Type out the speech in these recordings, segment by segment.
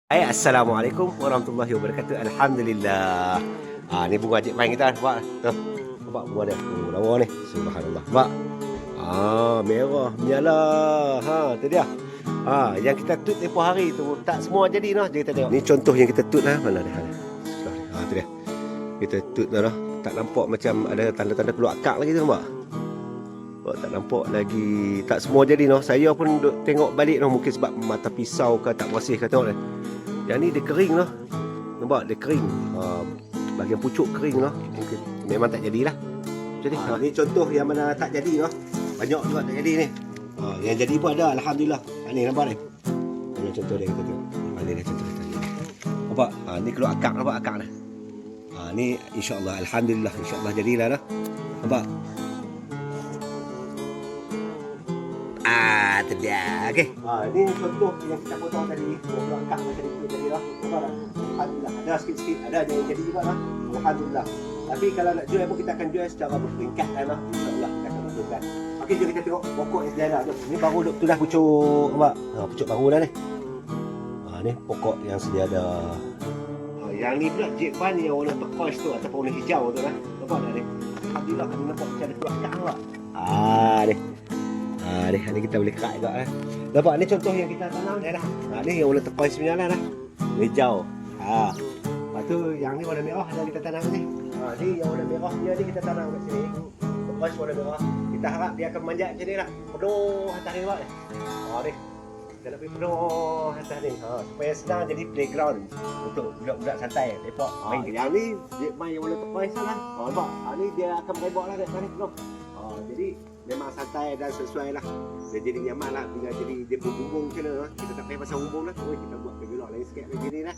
Assalamualaikum warahmatullahi wabarakatuh. Alhamdulillah. Ni bunga Cik Mai kita nampak. Tu. Nampak bunga dia. Oh, lawa ni. Subhanallah. Nampak? Merah menyala. Tu dia. Yang kita tut tempoh hari tu tak semua jadi noh. Kita tengok. Ni contoh yang kita tut lah. Mana dia? Tu dia. Kita tut dah. Tak nampak macam ada tanda-tanda keluar akak lagi tu nampak. Tak nampak lagi. Tak semua jadi noh. Saya pun duk tengok balik noh. Mungkin sebab mata pisau ke tak bersih ke tengok dia. Yang ni dia kering lah. Nampak dia kering. Bahagian pucuk kering lah. Mungkin memang tak jadilah. Jadi ni contoh yang mana tak jadi lah. Banyak juga tak jadi ni. Yang jadi pun ada alhamdulillah. Ni nampak ni. Ini contoh dia kita tengok. Ni dia contoh dia. Nampak? Ni keluar akak, nampak akak dah. Ni insya-Allah alhamdulillah insya-Allah jadilah dah. Nampak? Itu dia. Okey. Ini contoh yang kita potong tadi. Keluar akak macam itu tadi lah. Alhamdulillah. Ada sikit-sikit. Ada yang jadi juga lah. Alhamdulillah. Tapi kalau nak jual pun kita akan jual secara berperingkat lah. InsyaAllah kita akan betulkan. Okey, jom kita tengok pokok yang sedia dah. Ini baru tu dah pucuk. Nampak? Pucuk baru dah ni. Ni pokok yang sedia dah. Yang ni pula Cik Fan yang warna turquoise tu ataupun warna hijau tu lah. Nampak tak ni? Alhamdulillah kami nampak macam ada keluar akak lah. Ni. Ni kita boleh kerak juga lah. Nampak ni contoh yang kita tanam dah dah. Ni yang warna turquoise punya lah dah. Hijau. Lepas tu yang ni warna merah dah kita tanam ni. Ni yang warna merah punya ni kita tanam kat sini. Turquoise warna merah. Kita harap dia akan manjat macam ni lah. Penuh atas ni nampak ni. Ni. Kita lebih penuh atas ni. Supaya senang jadi playground untuk budak-budak santai. Lepak main. Yang ni Cik Mai yang warna turquoise lah. Nampak? Ni dia akan berebok lah dekat ni penuh. Jadi memang santai dan sesuai lah. Dia jadi nyaman lah. Bila jadi dia berbumbung macam mana. Kita tak payah pasal bumbung lah. Kita buat bergelok lain sikit macam ni lah.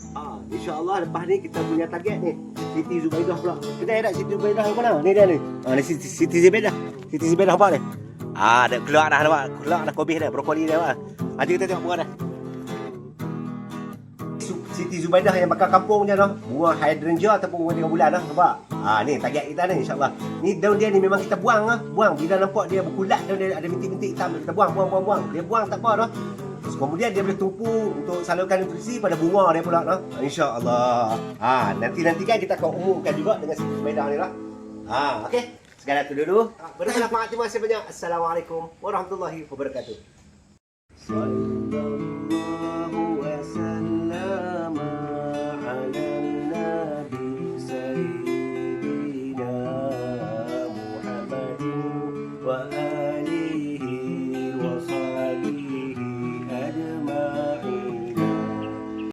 InsyaAllah lepas ni kita punya target ni. Siti Zubaidah pula. Kedai tak Siti Zubaidah yang mana? Ni dia ni. Ni Siti Zubaidah. Siti Zubaidah nampak ni. Dah keluar dah nampak. Keluar dah kobis dah. Brokoli dah nampak. Nanti kita tengok bunga dah. Siti Zubaidah yang bakal kampung je dah. Bunga hydrangea ataupun bunga 3 bulan dah. Nampak? Ni target kita ni insyaAllah. Ni daun dia ni memang kita buang lah. Buang. Bila nampak dia berkulat daun dia ada bintik-bintik hitam. Kita buang. Dia buang tak apa dah. Terus kemudian dia boleh tumpu untuk salurkan nutrisi pada bunga dia pula dah. InsyaAllah. Nanti-nanti kan kita akan umumkan juga dengan Siti Zubaidah ni lah. Okey. Segala tu dulu. Terima kasih banyak. Assalamualaikum warahmatullahi wabarakatuh.